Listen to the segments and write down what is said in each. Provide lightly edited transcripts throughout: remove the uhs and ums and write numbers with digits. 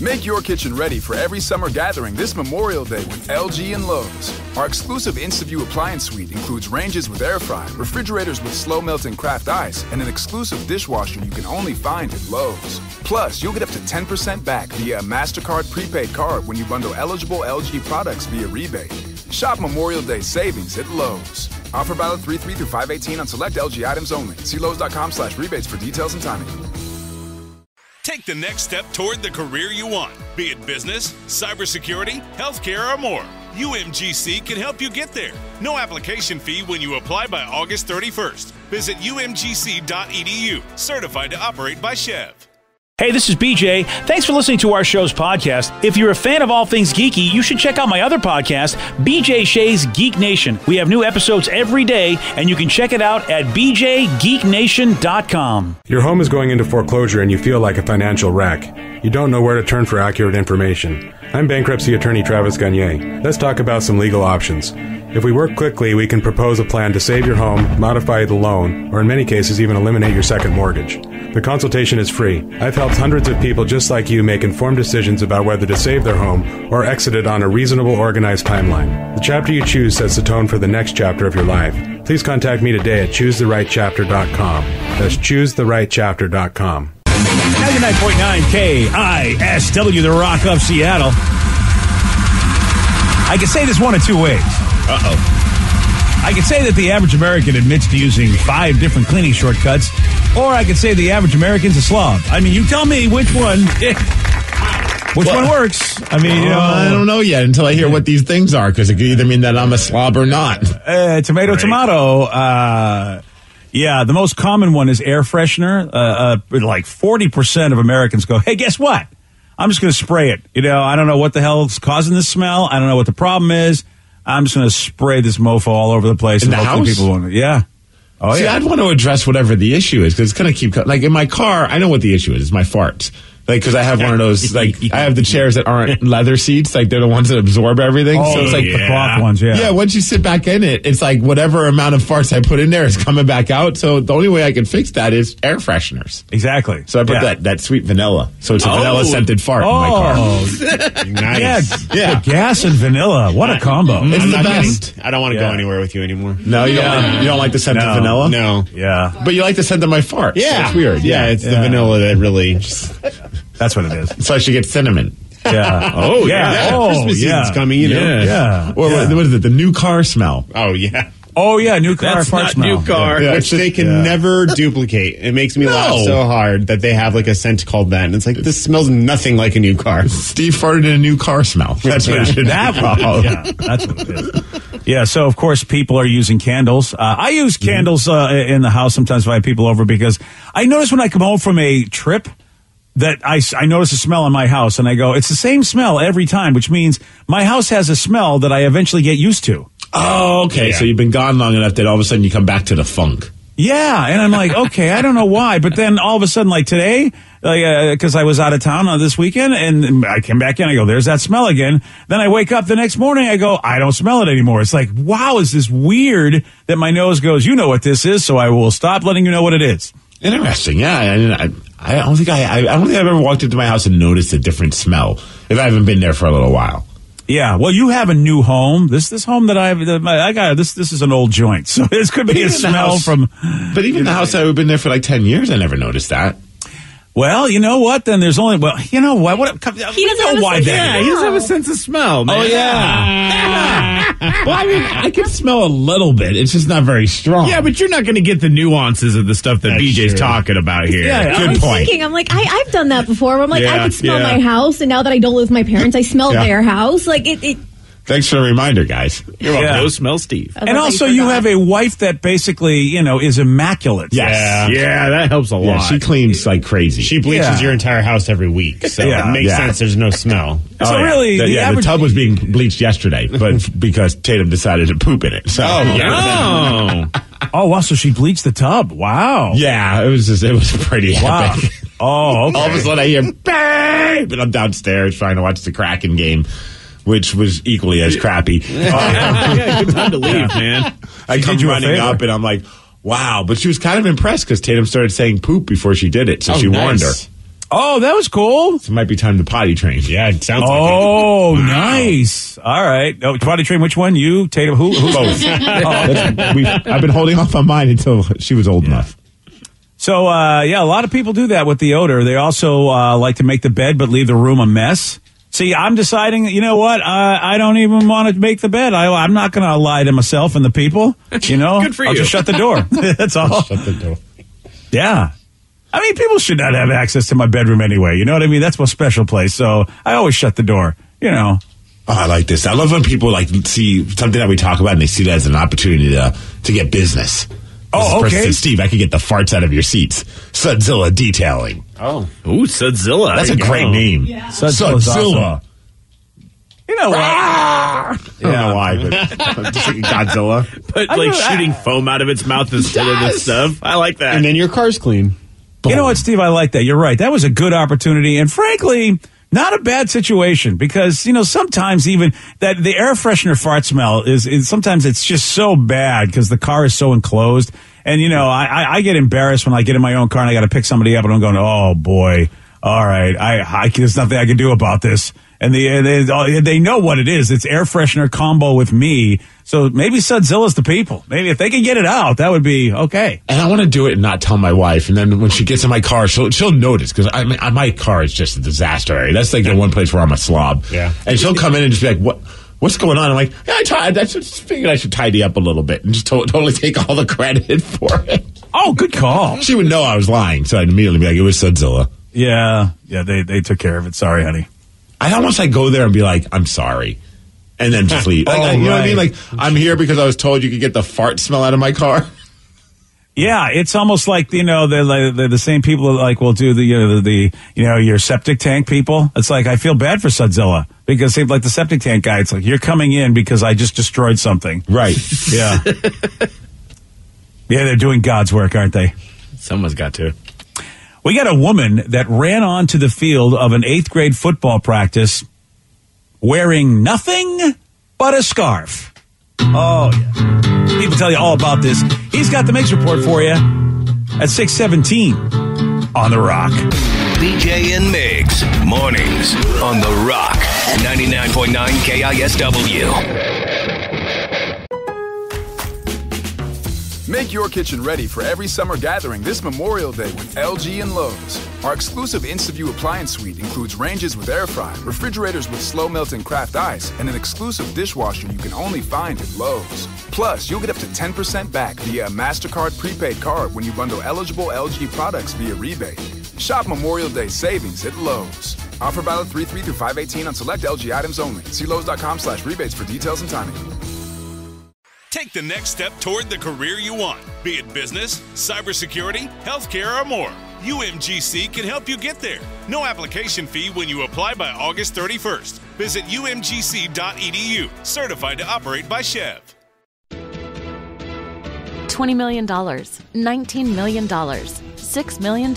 Make your kitchen ready for every summer gathering this Memorial Day with LG and Lowe's. Our exclusive InstaView appliance suite includes ranges with air fry, refrigerators with slow melting craft ice, and an exclusive dishwasher you can only find at Lowe's. Plus, you'll get up to 10% back via a MasterCard prepaid card when you bundle eligible LG products via rebate. Shop Memorial Day savings at Lowe's. Offer valid 3/3 through 5/18 on select LG items only. See Lowe's.com/rebates for details and timing. Take the next step toward the career you want, be it business, cybersecurity, healthcare, or more. UMGC can help you get there. No application fee when you apply by August 31st. Visit umgc.edu, certified to operate by Chev. Hey, this is BJ. Thanks for listening to our show's podcast. If you're a fan of all things geeky, you should check out my other podcast, BJ Shea's Geek Nation. We have new episodes every day, and you can check it out at bjgeeknation.com. Your home is going into foreclosure and you feel like a financial wreck. You don't know where to turn for accurate information. I'm bankruptcy attorney Travis Gagne. Let's talk about some legal options. If we work quickly, we can propose a plan to save your home, modify the loan, or in many cases even eliminate your second mortgage. The consultation is free. I've helped hundreds of people just like you make informed decisions about whether to save their home or exit it on a reasonable, organized timeline. The chapter you choose sets the tone for the next chapter of your life. Please contact me today at choosetherightchapter.com. That's choosetherightchapter.com. 99.9 KISW, the Rock of Seattle. I can say this one of two ways. Uh-oh. I can say that the average American admits to using 5 different cleaning shortcuts, or I could say the average American's a slob. I mean, you tell me which one. Which one works? I mean, I don't know yet until I hear what these things are, because it could either mean that I'm a slob or not. Tomato. Yeah, the most common one is air freshener. Like 40% of Americans go, hey, guess what? I'm just going to spray it. I don't know what the hell's causing this smell. I don't know what the problem is. I'm just going to spray this mofo all over the place. In the house? People want it. Yeah. Oh, See, yeah. I'd want to address whatever the issue is, because it's going to keep... Like, in my car, I know what the issue is. It's my farts. Like, because I have one of those, like, I have the chairs that aren't leather seats. Like, they're the ones that absorb everything. Oh, so it's like the cloth ones, yeah. Yeah, once you sit back in it, it's like whatever amount of farts I put in there is coming back out. So the only way I can fix that is air fresheners. Exactly. So I put that sweet vanilla. So it's a vanilla-scented fart in my car. Nice. Yeah. Gas and vanilla. What a combo. It's the best. I don't want to go anywhere with you anymore. No, you don't like the scent of vanilla? No. Yeah. But you like the scent of my farts. Yeah. So it's weird. Yeah, it's the vanilla that really just... That's what it is. So I should get cinnamon. Yeah. Oh, yeah. Christmas season's coming, Yeah. Or what is it? The new car smell. Oh, yeah. Oh, yeah, new car That's fart not smell. new car, which they can never duplicate. It makes me laugh so hard that they have like a scent called that. And it's like, this smells nothing like a new car. Steve farted in a new car smell. That's what it should be. Yeah, that's what it is. Yeah, so of course people are using candles. I use candles in the house sometimes if I have people over, because I notice when I come home from a trip that I notice a smell in my house, and I go, it's the same smell every time, which means my house has a smell that I eventually get used to. Oh, okay. Yeah. So you've been gone long enough that all of a sudden you come back to the funk. Yeah, and I'm like, okay, I don't know why, but then all of a sudden, like today, because I was out of town this weekend, and I came back in, I go, there's that smell again. Then I wake up the next morning, I go, I don't smell it anymore. It's like, wow, is this weird that my nose goes, you know what this is, so I will stop letting you know what it is. Interesting. Yeah. I don't think I've ever walked into my house and noticed a different smell if I haven't been there for a little while. Yeah, well, you have a new home. This home that I got, this is an old joint, so this could be a smell from. But even the house that I've been there for like 10 years, I never noticed that. Well, you know what? Then there's only. Well, you know what? He doesn't he doesn't have a sense of smell, man. Oh yeah. Well, I mean, I can smell a little bit. It's just not very strong. Yeah, but you're not going to get the nuances of the stuff that BJ's talking about here. Yeah, good point. I'm like, I've done that before. Where I'm like, I could smell my house, and now that I don't live with my parents, I smell their house. Like it. Thanks for the reminder, guys. You're welcome. Go smell Steve. And also, you have a wife that basically, is immaculate. Yes. Yeah, that helps a lot. Yeah, she cleans like crazy. She bleaches your entire house every week, so it makes sense there's no smell. So really, the tub was being bleached yesterday, but because Tatum decided to poop in it. So. Oh, wow, so she bleached the tub. Wow. Yeah, it was pretty epic. Oh, okay. All of a sudden I hear bang, but I'm downstairs trying to watch the Kraken game, which was equally as crappy. Yeah, good time to leave, man. I come running up and I'm like, wow. But she was kind of impressed because Tatum started saying poop before she did it, so she warned her. Oh, that was cool. So it might be time to potty train. Yeah, it sounds like it. Oh, nice. All right. Oh, potty train, which one? You, Tatum, who? Both. I've been holding off on mine until she was old enough. So, a lot of people do that with the odor. They also like to make the bed but leave the room a mess. See, I'm deciding, you know what? I don't even want to make the bed. I'm not going to lie to myself and the people. You know, Good for I'll you. just shut the door. That's all. Shut the door. Yeah. I mean, people should not have access to my bedroom anyway. You know what I mean? That's my special place. So I always shut the door, you know. Oh, I like this. I love when people see something that we talk about and they see that as an opportunity to get business. Oh, this person okay. said, Steve, I could get the farts out of your seats. Sudzilla Detailing. Oh. Ooh, Sudzilla. That's a great name. Yeah. Sudzilla's Sudzilla. awesome. You know what? I don't know why, but I'm just thinking Godzilla. But like shooting foam out of its mouth instead of the stuff. I like that. And then your car's clean. You know what, Steve? I like that. You're right. That was a good opportunity. And frankly, not a bad situation because, you know, sometimes even that the air freshener fart smell is sometimes it's just so bad because the car is so enclosed. And, you know, I get embarrassed when I get in my own car and I got to pick somebody up and I'm going, oh, boy. All right. There's nothing I can do about this. And they know what it is. It's air freshener combo with me. So maybe Sudzilla's the people. Maybe if they can get it out, that would be okay. And I want to do it and not tell my wife. And then when she gets in my car, she'll notice because my car is just a disaster. That's like the one place where I'm a slob. Yeah. And she'll come in and just be like, what's going on? I'm like, yeah, I just figured I should tidy up a little bit and just totally take all the credit for it. Oh, good call. She would know I was lying. So I'd immediately be like, it was Sudzilla. Yeah, they took care of it. Sorry, honey. I almost go there and be like, I'm sorry. And then just leave. You know what I mean? Like, I'm here because I was told you could get the fart smell out of my car. Yeah, it's almost like, you know, they're the same people that like will do the your septic tank people. It's like, I feel bad for Sudzilla because like the septic tank guy, it's like, you're coming in because I just destroyed something. Right. Yeah. Yeah, they're doing God's work, aren't they? Someone's got to. We got a woman that ran onto the field of an 8th grade football practice wearing nothing but a scarf. Oh, yeah. People tell you all about this. He's got the Mix Report for you at 6:17 on The Rock. BJ and Migs, mornings on The Rock, 99.9 KISW. Make your kitchen ready for every summer gathering this Memorial Day with LG and Lowe's. Our exclusive InstaView appliance suite includes ranges with air fry, refrigerators with slow melting craft ice, and an exclusive dishwasher you can only find at Lowe's. Plus, you'll get up to 10% back via a MasterCard prepaid card when you bundle eligible LG products via rebate. Shop Memorial Day savings at Lowe's. Offer valid 3/3 through 5/18 on select LG items only. See Lowe's.com/rebates for details and timing. Take the next step toward the career you want, be it business, cybersecurity, healthcare, or more. UMGC can help you get there. No application fee when you apply by August 31st. Visit umgc.edu, certified to operate by Chev. $20 million, $19 million, $6 million.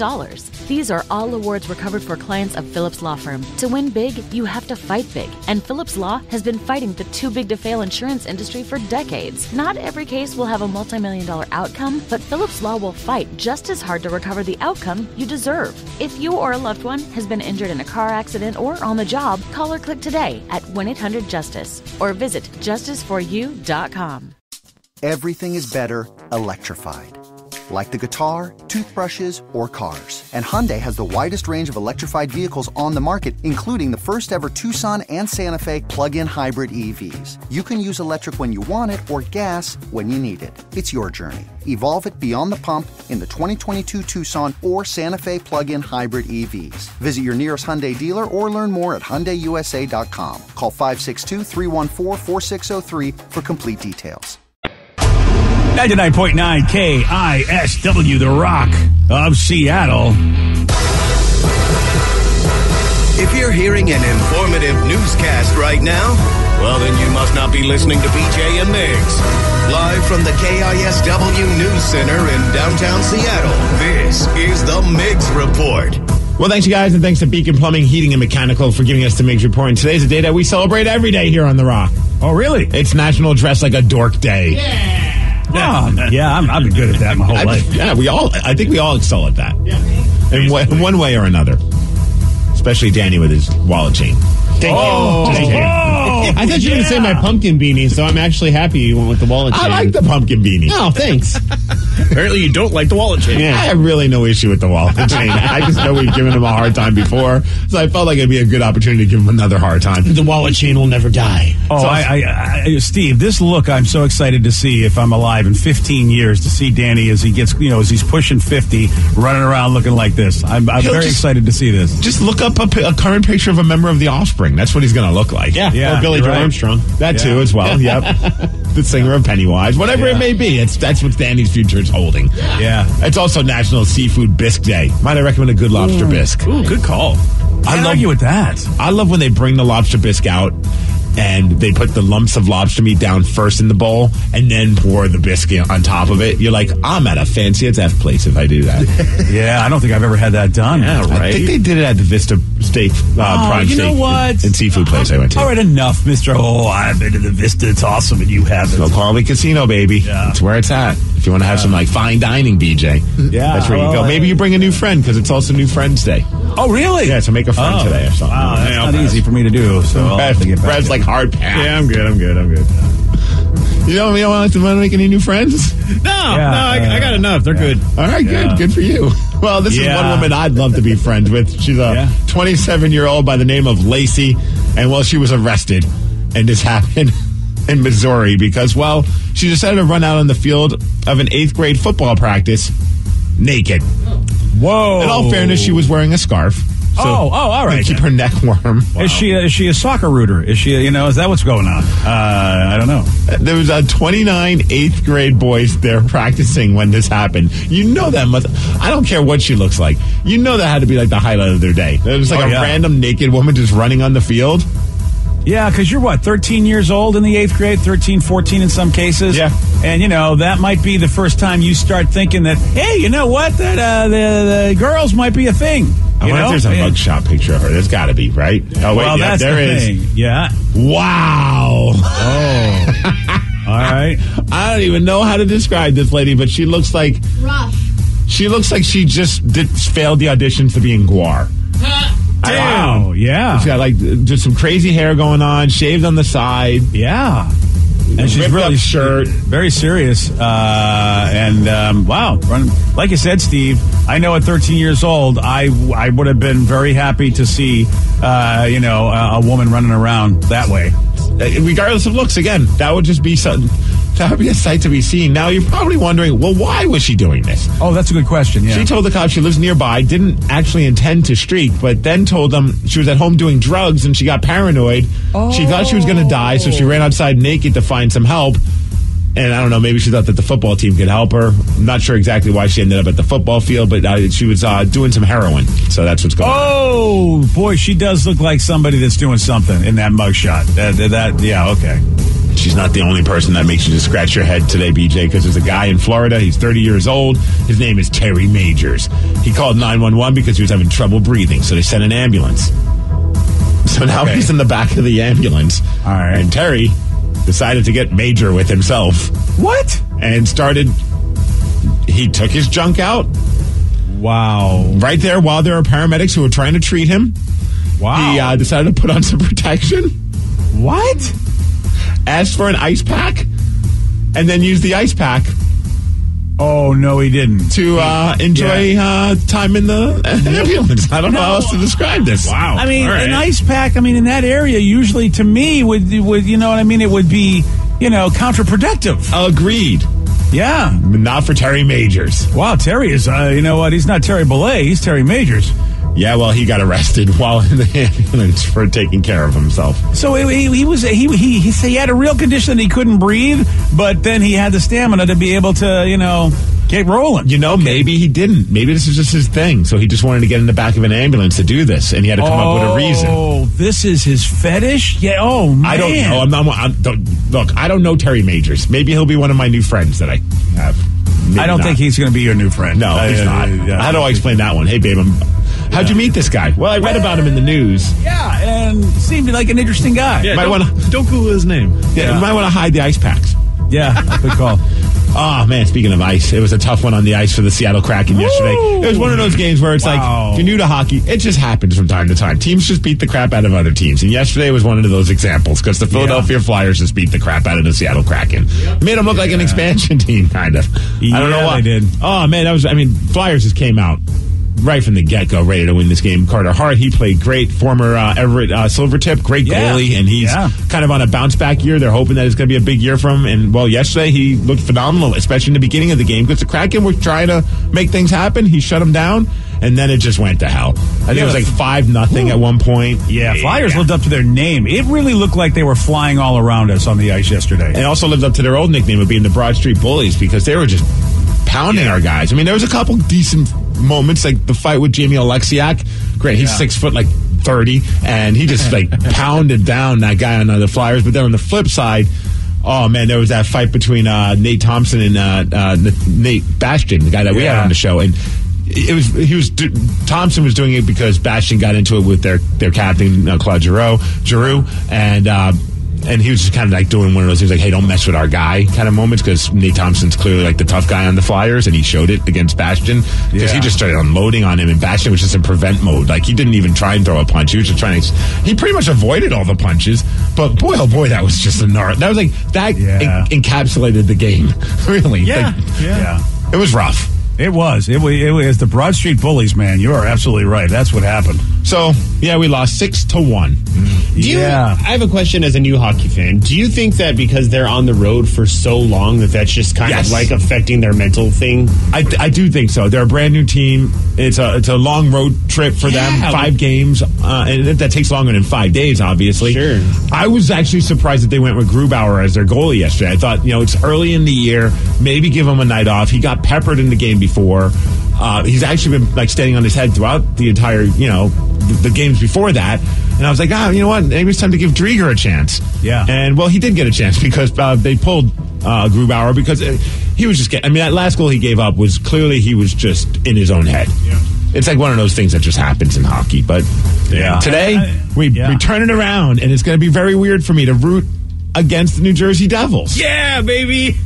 These are all awards recovered for clients of Phillips Law Firm. To win big, you have to fight big. And Phillips Law has been fighting the too big to fail insurance industry for decades. Not every case will have a multi-million-dollar outcome, but Phillips Law will fight just as hard to recover the outcome you deserve. If you or a loved one has been injured in a car accident or on the job, call or click today at 1-800-JUSTICE or visit justiceforyou.com. Everything is better electrified. Like the guitar, toothbrushes, or cars. And Hyundai has the widest range of electrified vehicles on the market, including the first ever Tucson and Santa Fe plug-in hybrid EVs. You can use electric when you want it or gas when you need it. It's your journey. Evolve it beyond the pump in the 2022 Tucson or Santa Fe plug-in hybrid EVs. Visit your nearest Hyundai dealer or learn more at HyundaiUSA.com. Call 562-314-4603 for complete details. 99.9 KISW, The Rock of Seattle. If you're hearing an informative newscast right now, well, then you must not be listening to BJ and Migs. Live from the KISW News Center in downtown Seattle, this is the Migs Report. Well, thanks, you guys, and thanks to Beacon Plumbing, Heating, and Mechanical for giving us the Migs Report. And today's a day that we celebrate every day here on The Rock. Oh, really? It's National Dress Like a Dork Day. Yeah. I've been good at that my whole life. Yeah, I think we all excel at that. Yeah. In one way or another. Especially Danny with his wallet chain. Thank you. Thank you. I thought you were going to say my pumpkin beanie, so I'm actually happy you went with the wallet chain. I like the pumpkin beanie. Oh, thanks. Apparently you don't like the wallet chain. Yeah. I have really no issue with the wallet chain. I just know we've given him a hard time before, so I felt like it'd be a good opportunity to give him another hard time. The wallet chain will never die. Oh, Steve, this look I'm so excited to see if I'm alive in 15 years to see Danny as he gets, as he's pushing 50, running around looking like this. I'm very excited to see this. Just look up a current picture of a member of the Offspring. That's what he's going to look like. Yeah. Or Billy Joe Armstrong. That too as well. Yep. The singer of Pennywise. Whatever it may be. That's what Danny's future is holding. Yeah. It's also National Seafood Bisque Day. Might I recommend a good lobster bisque? Ooh, good call. Can't argue with that. I love when they bring the lobster bisque out and they put the lumps of lobster meat down first in the bowl and then pour the biscuit on top of it. You're like, I'm at a fancy as F place if I do that. Yeah, I don't think I've ever had that done. Yeah, right. I think they did it at the Vista Steak, Prime Steak. You know what? And seafood place I went to. All right, enough, Mr. I've been to the Vista. It's awesome, and you haven't. No, Carly Casino, baby. Yeah. That's where it's at. If you want to have some fine dining, BJ. Yeah. That's where you go. Maybe you bring a new friend because it's also New Friends Day. Oh, really? Yeah, so make a friend today or something. Wow, that's not easy for me to do. So I'll have to get back. Brad's like hard pass. Yeah, I'm good. You don't want to make any new friends? No, I got enough. They're good. All right, good for you. Well, this is one woman I'd love to be friends with. She's a 27-year-old by the name of Lacey, and she was arrested, and this happened in Missouri because, she decided to run out on the field of an 8th grade football practice naked. Whoa! In all fairness, she was wearing a scarf. So all right. Keep her neck warm. Wow. Is she a soccer rooter? Is she, is that what's going on? I don't know. There was 29 8th grade boys there practicing when this happened. You know that must, I don't care what she looks like. You know that had to be like the highlight of their day. It was like a random naked woman just running on the field. Yeah, because you're 13 years old in the 8th grade, 13, 14 in some cases. Yeah. And, that might be the first time you start thinking that, hey, you know what, that the girls might be a thing. I wonder if there's a mugshot picture of her. There's got to be, right? Oh, wait, that's there the is. Thing. Yeah. Wow. Oh. All right. I don't even know how to describe this lady, but she looks like... Rough. She looks like she just failed the auditions to be in Guar. Damn. Wow, yeah. She's got just some crazy hair going on, shaved on the side. Yeah. And she's really very serious. Wow. Like you said, Steve, I know at 13 years old, I would have been very happy to see, a woman running around that way. Regardless of looks, again, that would just be something. That would be a sight to be seen. Now, you're probably wondering, why was she doing this? Oh, that's a good question, yeah. She told the cops she lives nearby, didn't actually intend to streak, but then told them she was at home doing drugs and she got paranoid. Oh. She thought she was going to die, so she ran outside naked to find some help. And I don't know, maybe she thought that the football team could help her. I'm not sure exactly why she ended up at the football field, but she was doing some heroin. So that's what's going on. Oh, boy, she does look like somebody that's doing something in that mugshot. Yeah, okay. She's not the only person that makes you just scratch your head today, BJ, because there's a guy in Florida. He's 30 years old. His name is Terry Majors. He called 911 because he was having trouble breathing, so they sent an ambulance. So now he's in the back of the ambulance. All right. And Terry decided to get major with himself. What? And he took his junk out. Wow. Right there while there were paramedics who were trying to treat him. Wow. He decided to put on some protection. What? Asked for an ice pack and then used the ice pack. Oh, no, he didn't. To enjoy time in the ambulance. I don't know how else to describe this. Wow. I mean, an ice pack, in that area, usually to me, would you know what I mean? It would be, counterproductive. Agreed. Yeah. Not for Terry Majors. Wow, Terry is, you know what? He's not Terry Bollea. He's Terry Majors. Yeah, well, he got arrested while in the ambulance for taking care of himself. So he had a real condition that he couldn't breathe, but then he had the stamina to be able to, get rolling. Maybe he didn't. Maybe this is just his thing. So he just wanted to get in the back of an ambulance to do this, and he had to come up with a reason. Oh, this is his fetish? Yeah. Oh, man. I don't know. Look, I don't know Terry Majors. Maybe he'll be one of my new friends that I have. Maybe I don't think he's going to be your new friend. No, he's not. How do I explain that one? Hey, babe, how'd you meet this guy? Well, I read about him in the news. Yeah, and seemed like an interesting guy. Yeah, don't Google his name. Yeah, you might want to hide the ice packs. Yeah, good call. Oh, man, speaking of ice, it was a tough one on the ice for the Seattle Kraken yesterday. It was one of those games where it's like, if you're new to hockey, it just happens from time to time. Teams just beat the crap out of other teams. And yesterday was one of those examples because the Philadelphia Flyers just beat the crap out of the Seattle Kraken. Made them look like an expansion team, kind of. I don't know why. They did. Oh, man, Flyers just came out right from the get-go, ready to win this game. Carter Hart, he played great. Former Everett Silvertip, great goalie, and he's kind of on a bounce-back year. They're hoping that it's going to be a big year for him. And, well, yesterday he looked phenomenal, especially in the beginning of the game, because the Kraken were trying to make things happen. He shut them down, and then it just went to hell. I think it was like 5-0 at one point. Yeah, Flyers lived up to their name. It really looked like they were flying all around us on the ice yesterday. And also lived up to their old nickname of being the Broad Street Bullies, because they were just pounding our guys. I mean, there was a couple decent moments, like the fight with Jamie Oleksiak. Great, he's 6 foot, 30, and he just pounded down that guy on the Flyers. But then on the flip side, oh man, there was that fight between Nate Thompson and Nate Bastian, the guy that we had on the show, and Thompson was doing it because Bastian got into it with their captain Claude Giroux, and he was just kind of doing one of those things like, hey, don't mess with our guy kind of moments, because Nate Thompson's clearly the tough guy on the Flyers, and he showed it against Bastian because he just started unloading on him, and Bastian was just in prevent mode. He didn't even try and throw a punch. He was just trying to. He pretty much avoided all the punches, but boy, oh boy, that was just a gnarly. That was encapsulated the game, really. It was rough. It was the Broad Street Bullies, man. You are absolutely right. That's what happened. So, we lost 6-1. I have a question as a new hockey fan. Do you think that because they're on the road for so long that's just kind of affecting their mental thing? I do think so. They're a brand new team. It's a long road trip for them, 5 games, and that takes longer than 5 days, obviously. Sure. I was actually surprised that they went with Grubauer as their goalie yesterday. I thought, it's early in the year, maybe give him a night off. He got peppered in the game before. He's actually been standing on his head throughout the entire, the games before that. And I was like, you know what? Maybe it's time to give Drieger a chance. Yeah. And, he did get a chance because they pulled Grubauer because he was just that last goal he gave up was clearly he was just in his own head. Yeah. It's like one of those things that just happens in hockey. But today, we turn it around, and it's going to be very weird for me to root against the New Jersey Devils. Yeah, baby.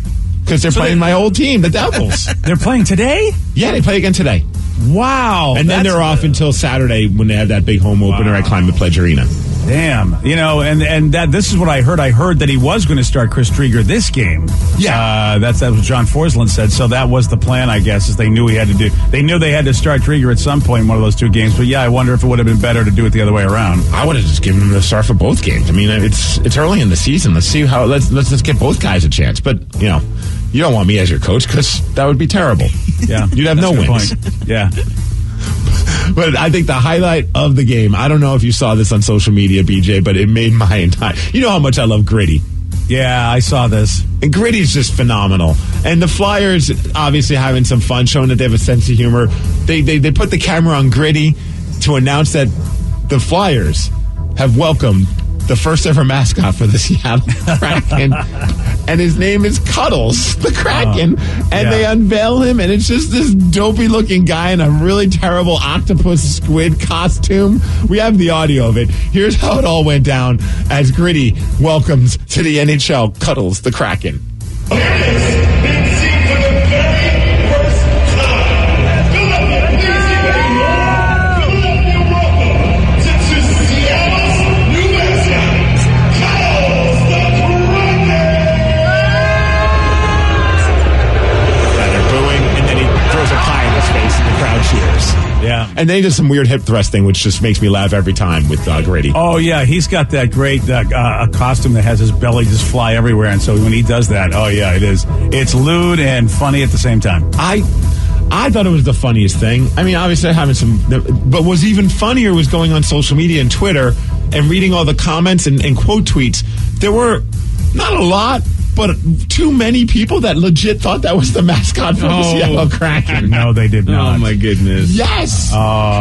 Because they're playing my old team, the Devils. They're playing today? Yeah, they play again today. Wow. And then they're off until Saturday when they have that big home opener at Climate Pledge Arena. Damn. And that this is what I heard. I heard that he was going to start Chris Drieger this game. Yeah. That's what John Forsland said. So that was the plan, I guess, is they knew they had to start Drieger at some point in one of those 2 games. But I wonder if it would have been better to do it the other way around. I would have just given him the start for both games. I mean, it's early in the season. Let's see let's get both guys a chance. But, you don't want me as your coach because that would be terrible. Yeah. You'd have no wins. Point. Yeah. But I think the highlight of the game, I don't know if you saw this on social media, BJ, but it made my entire... You know how much I love Gritty. Yeah, I saw this. And Gritty's just phenomenal. And the Flyers obviously having some fun, showing that they have a sense of humor. They put the camera on Gritty to announce that the Flyers have welcomed the first ever mascot for the Seattle Kraken. And his name is Cuddles, the Kraken. They unveil him, and it's just this dopey-looking guy in a really terrible octopus squid costume. We have the audio of it. Here's how it all went down as Gritty welcomes to the NHL Cuddles, the Kraken. Yeah. And they did some weird hip thrusting, which just makes me laugh every time with Grady. Oh, yeah. He's got that great a costume that has his belly just fly everywhere. And so when he does that, it is. It's lewd and funny at the same time. I thought it was the funniest thing. I mean, obviously having but what's even funnier was going on social media and Twitter and reading all the comments and quote tweets. There were not a lot, but too many people that legit thought that was the mascot for the Seattle Kraken. No, they did not. Oh, my goodness. Yes. Oh,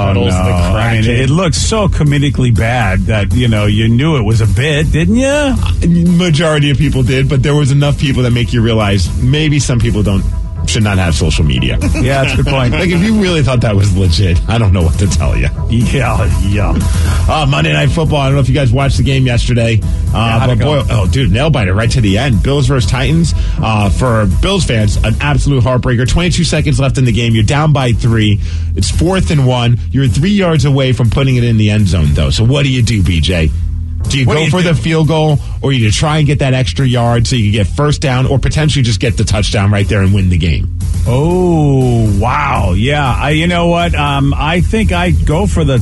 Cuddles no. the Kraken. I mean, it looked so comedically bad that, you knew it was a bit, didn't you? Majority of people did, but there was enough people that make you realize maybe some people don't should not have social media. Yeah, that's a good point. Like, if you really thought that was legit, I don't know what to tell you. Yeah. Monday Night Football. I don't know if you guys watched the game yesterday. But boy, dude, nail biter right to the end. Bills versus Titans. For Bills fans, an absolute heartbreaker. 22 seconds left in the game. You're down by 3. It's 4th and 1. You're 3 yards away from putting it in the end zone, though. So what do you do, BJ? Do you go for the field goal, or you try and get that extra yard so you can get first down, or potentially just get the touchdown right there and win the game? Oh, wow. Yeah. You know what? I think I go for the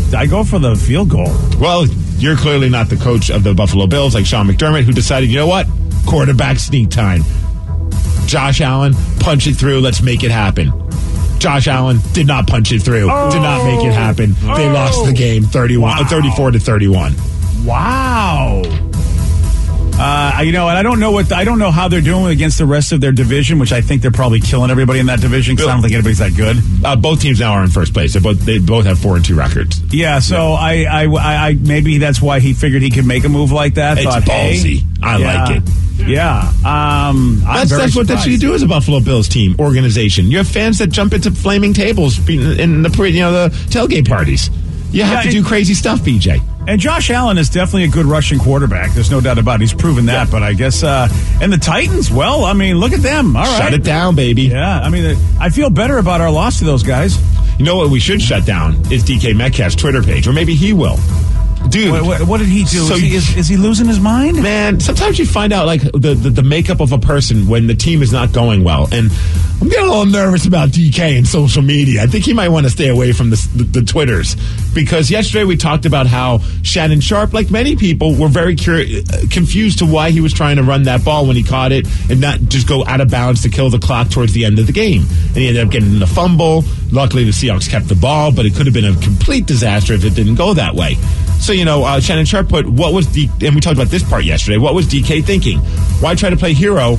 field goal. Well, you're clearly not the coach of the Buffalo Bills like Sean McDermott, who decided, you know what? Quarterback sneak time. Josh Allen, punch it through. Let's make it happen. Josh Allen did not punch it through. Did not make it happen. They lost the game 34-31. Wow. You know, and I don't know how they're doing against the rest of their division, which I think they're probably killing everybody in that division because I don't think anybody's that good. Both teams now are in first place. They both have 4-2 records. Yeah, so yeah. I maybe that's why he figured he could make a move like that. It's ballsy. I like it. Yeah, that's what you do as a Buffalo Bills team organization. You have fans that jump into flaming tables in the tailgate parties. You have to do crazy stuff, BJ. And Josh Allen is definitely a good rushing quarterback. There's no doubt about it. He's proven that. Yeah. But I guess, and the Titans, well, I mean, look at them. All right. Shut it down, baby. Yeah, I mean, I feel better about our loss to those guys. You know what we should shut down is DK Metcalf's Twitter page, or maybe he will. Dude, what did he do? So is he losing his mind? Man, sometimes you find out like the makeup of a person when the team is not going well. And I'm getting a little nervous about DK and social media. I think he might want to stay away from the Twitters, because yesterday we talked about how Shannon Sharp, like many people, were very confused to why he was trying to run that ball when he caught it and not just go out of bounds to kill the clock towards the end of the game. And he ended up getting the fumble. Luckily, the Seahawks kept the ball, but it could have been a complete disaster if it didn't go that way. So, Shannon Sharp put, and we talked about this part yesterday, what was DK thinking? Why try to play hero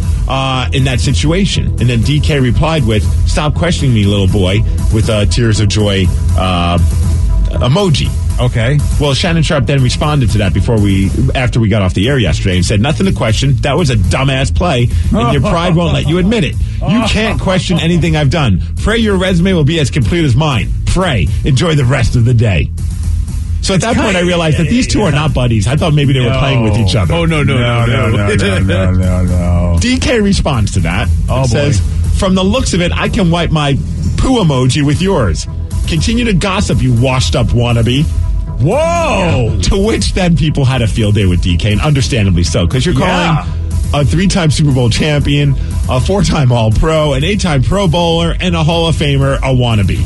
in that situation? And then DK replied with, stop questioning me, little boy, with tears of joy emoji. Okay. Well, Shannon Sharp then responded to that after we got off the air yesterday and said, nothing to question. That was a dumbass play, and your pride won't let you admit it. You can't question anything I've done. Pray your resume will be as complete as mine. Pray. Enjoy the rest of the day. So at that point, I realized that these two are not buddies. I thought maybe they were playing with each other. Oh, no. DK responds to that. Says, from the looks of it, I can wipe my poo emoji with yours. Continue to gossip, you washed-up wannabe. Whoa! To which then people had a field day with DK, and understandably so, because you're calling a 3-time Super Bowl champion, a 4-time All-Pro, an 8-time Pro Bowler, and a Hall of Famer a wannabe.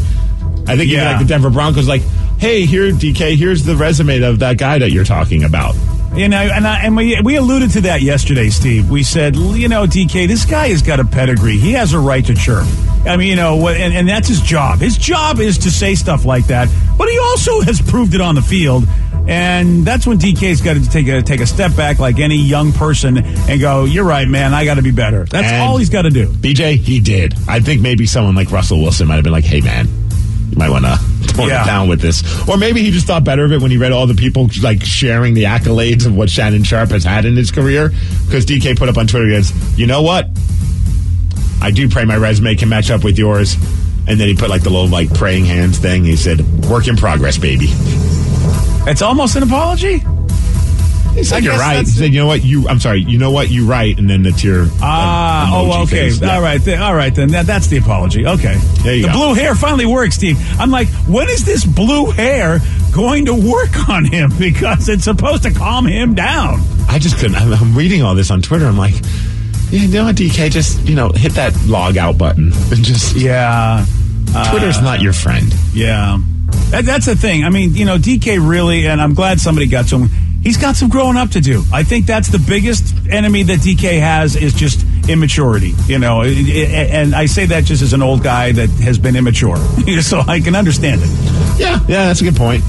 I think even like the Denver Broncos, like, hey, here, DK, here's the resume of that guy that you're talking about. And we alluded to that yesterday, Steve. We said, DK, this guy has got a pedigree. He has a right to chirp. I mean, and that's his job. His job is to say stuff like that, but he also has proved it on the field. And that's when DK's got to take a step back like any young person and go, you're right, man, I got to be better. That's all he's got to do. BJ, he did. I think maybe someone like Russell Wilson might have been like, hey, man, you might want to tone it down with this. Or maybe he just thought better of it when he read all the people like sharing the accolades of what Shannon Sharp has had in his career. Because DK put up on Twitter, he goes, you know what? I do pray my resume can match up with yours. And then he put like the little like praying hands thing. He said, work in progress, baby. It's almost an apology? He said, you're right. He said, you know what? You're right. And then the tear. Okay. Yeah. All right. Then that's the apology. Okay. There you go. The blue hair finally works, Steve. I'm like, when is this blue hair going to work on him? Because it's supposed to calm him down. I just couldn't. I'm reading all this on Twitter. I'm like, DK, just, hit that log out button. And just. Yeah. Twitter's not your friend. Yeah. That's the thing. I mean, DK really, and I'm glad somebody got to him. He's got some growing up to do. I think that's the biggest enemy that DK has is just immaturity, and I say that just as an old guy that has been immature, so I can understand it. Yeah, that's a good point.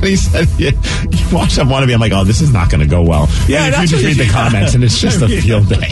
he said, you watch that wannabe, I'm like, oh, this is not going to go well. Yeah, and if you just read the comments, and it's just a field day.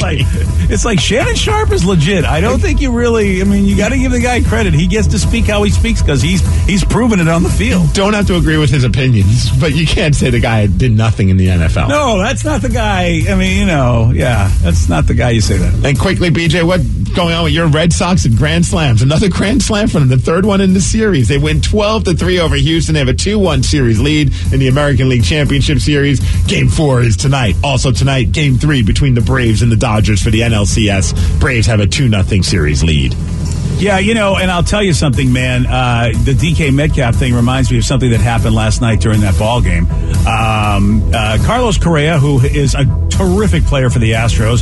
It's like Shannon Sharp is legit. I don't think you really, you got to give the guy credit. He gets to speak how he speaks because he's proven it on the field. Don't have to agree with his opinions, but you can't say the guy did nothing in the NFL. No, that's not the guy. That's not the guy you say that. And quickly, BJ, what's going on with your Red Sox and Grand Slams? Another Grand Slam for them, the third one in the series. They win 12-3 over Houston. They have a 2-1 series lead in the American League Championship Series. Game 4 is tonight. Also tonight, Game 3 between the Braves and the Dodgers for the NLCS. Braves have a 2-0 series lead. Yeah, and I'll tell you something, man. The DK Metcalf thing reminds me of something that happened last night during that ball game. Carlos Correa, who is a terrific player for the Astros,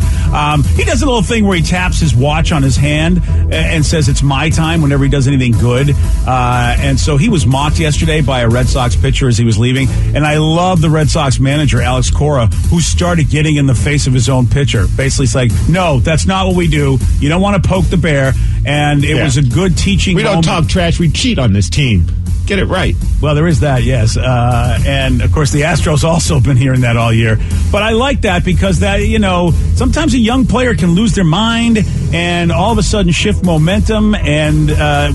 he does a little thing where he taps his watch on his hand and says it's my time whenever he does anything good. And so he was mocked yesterday by a Red Sox pitcher as he was leaving. And I love the Red Sox manager, Alex Cora, who started getting in the face of his own pitcher. Basically, it's like, no, that's not what we do. You don't want to poke the bear. And it was a good teaching moment. We don't talk trash. We cheat on this team. Get it right. Well, there is that, yes. And, of course, the Astros also have been hearing that all year. But I like that because that, sometimes a young player can lose their mind and all of a sudden shift momentum. And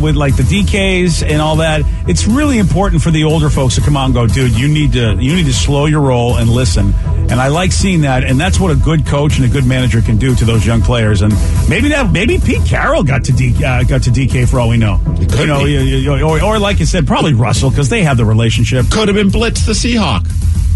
with, like, the DKs and all that, it's really important for the older folks to come on and go, dude, you need to slow your roll and listen. And I like seeing that. And that's what a good coach and a good manager can do to those young players. And maybe Pete Carroll got to DK for all we know. Or like you said, probably Russell, because they have the relationship. Could have been Blitz the Seahawk.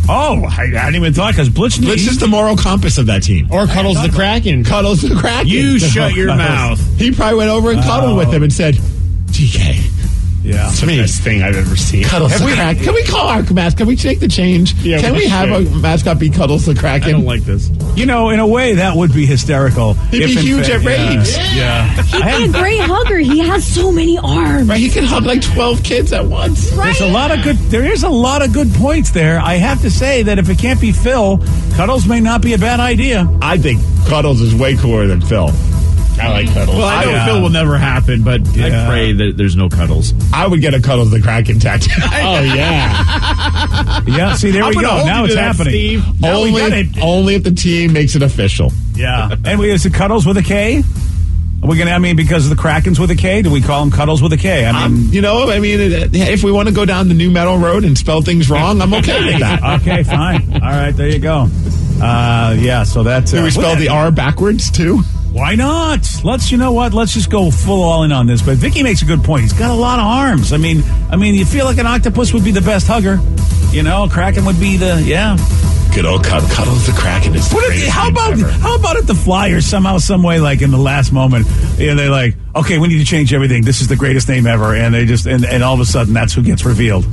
Oh, I hadn't even thought, because Blitz is the moral compass of that team. Or Cuddles the Kraken. Cuddles the Kraken. You shut your mouth. He probably went over and cuddled with him and said, DK. Yeah. It's the best thing I've ever seen. Cuddles the Kraken. Can we call our mascot? Can we take the change? Yeah, can we have a mascot be Cuddles the Kraken? I don't like this. In a way, that would be hysterical. He'd be huge at raves. Yeah. He'd be a great hugger. He has so many arms. Right, he can hug like 12 kids at once. Right. There is a lot of good points there. I have to say that if it can't be Phil, Cuddles may not be a bad idea. I think Cuddles is way cooler than Phil. I like Cuddles. Well, I know Phil will never happen, but I pray that there's no Cuddles. I would get a Cuddles the Kraken tattoo. Oh, yeah. Yeah, see, there we go. Now it's happening. Only if the team makes it official. Yeah. And is it Cuddles with a K? Are we gonna? Because of the Krakens with a K, do we call them Cuddles with a K? If we want to go down the new metal road and spell things wrong, I'm okay with that. Okay, fine. All right, there you go. So that's. Do we spell the R backwards too? Why not? Let's just go full all in on this. But Vicky makes a good point. He's got a lot of arms. You feel like an octopus would be the best hugger. Kraken would be Good old Cuddles the Kraken is the greatest how about if the Flyers somehow, some way, like in the last moment, they're like, okay, we need to change everything. This is the greatest name ever, and they just and all of a sudden that's who gets revealed.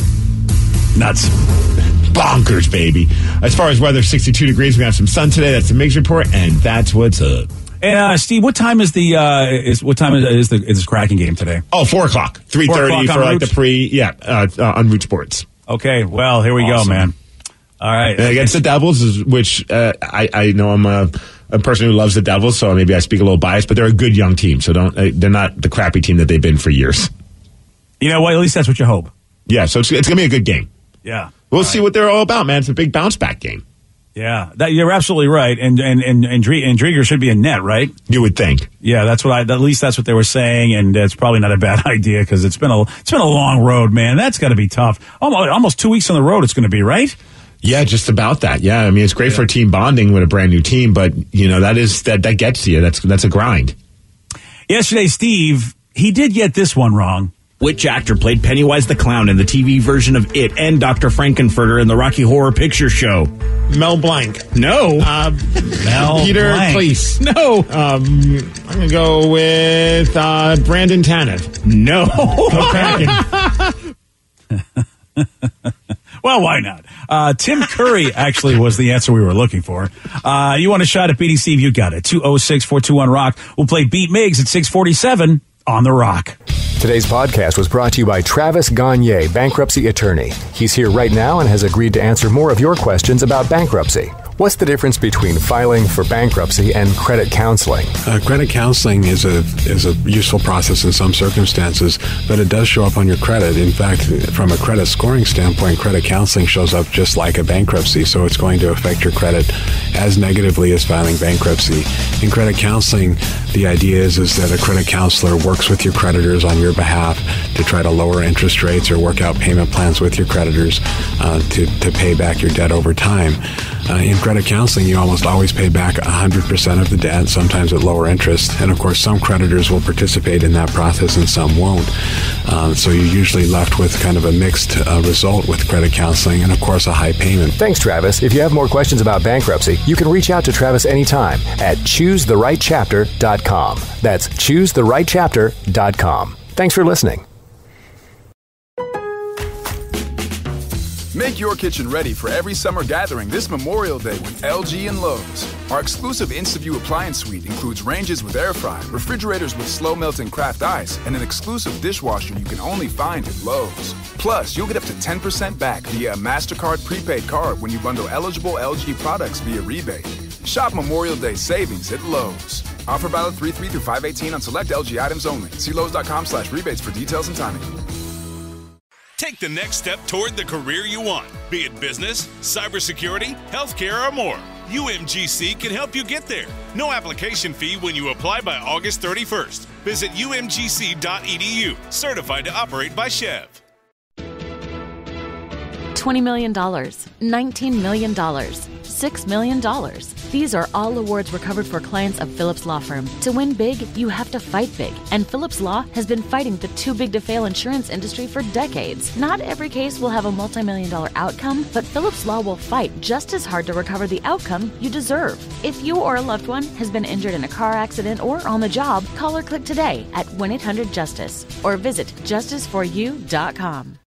Nuts. Bonkers, baby. As far as weather, 62 degrees. We have some sun today. That's the Mix Report, and that's what's up. And Steve, what time is the Kraken game today? Oh, 4:00, 3:30 for like the pre. On Root Sports. Okay, well, here we go, man. All right, and against the Devils, which I know I'm a person who loves the Devils, so maybe I speak a little biased, but they're a good young team, so they're not the crappy team that they've been for years. You know what? At least that's what you hope. Yeah, so it's gonna be a good game. Yeah, we'll see what they're all about, man. It's a big bounce back game. Yeah, you're absolutely right, and Drieger should be in net, right? You would think. Yeah, at least that's what they were saying, and it's probably not a bad idea because it's been a long road, man. That's got to be tough. Almost 2 weeks on the road, it's going to be, right? Yeah, just about that. Yeah, it's great for team bonding with a brand new team, but that gets to you. That's a grind. Yesterday, Steve, he did get this one wrong. Which actor played Pennywise the Clown in the TV version of It and Dr. Frankenfurter in the Rocky Horror Picture Show? Mel Blanc. No. Mel Peter Blanc. Cleese. No. I'm going to go with Brandon Tanev. No. Well, why not? Tim Curry actually was the answer we were looking for. You want a shot at beating Steve? You got it. 206-421-ROCK. We'll play Beat Miggs at 6:47 on The Rock. Today's podcast was brought to you by Travis Gagne, bankruptcy attorney. He's here right now and has agreed to answer more of your questions about bankruptcy. What's the difference between filing for bankruptcy and credit counseling? Credit counseling is a useful process in some circumstances, but it does show up on your credit. In fact, from a credit scoring standpoint, credit counseling shows up just like a bankruptcy, so it's going to affect your credit as negatively as filing bankruptcy. In credit counseling, the idea is that a credit counselor works with your creditors on your behalf to try to lower interest rates or work out payment plans with your creditors to pay back your debt over time. In credit counseling, you almost always pay back 100% of the debt, sometimes at lower interest. And of course, some creditors will participate in that process and some won't. So you're usually left with kind of a mixed result with credit counseling and, of course, a high payment. Thanks, Travis. If you have more questions about bankruptcy, you can reach out to Travis anytime at ChooseTheRightChapter.com. That's ChooseTheRightChapter.com. Thanks for listening. Make your kitchen ready for every summer gathering this Memorial Day with LG and Lowe's. Our exclusive InstaView appliance suite includes ranges with air fry, refrigerators with slow melting craft ice, and an exclusive dishwasher you can only find at Lowe's. Plus, you'll get up to 10% back via a MasterCard prepaid card when you bundle eligible LG products via rebate. Shop Memorial Day savings at Lowe's. Offer valid 3/3 through 5/18 on select LG items only. See Lowe's.com/rebates for details and timing. Take the next step toward the career you want, be it business, cybersecurity, healthcare, or more. UMGC can help you get there. No application fee when you apply by August 31st. Visit umgc.edu, certified to operate by Chev. $20 million, $19 million, $6 million. These are all awards recovered for clients of Phillips Law Firm. To win big, you have to fight big. And Phillips Law has been fighting the too-big-to-fail insurance industry for decades. Not every case will have a multi-million-dollar outcome, but Phillips Law will fight just as hard to recover the outcome you deserve. If you or a loved one has been injured in a car accident or on the job, call or click today at 1-800-JUSTICE or visit justiceforyou.com.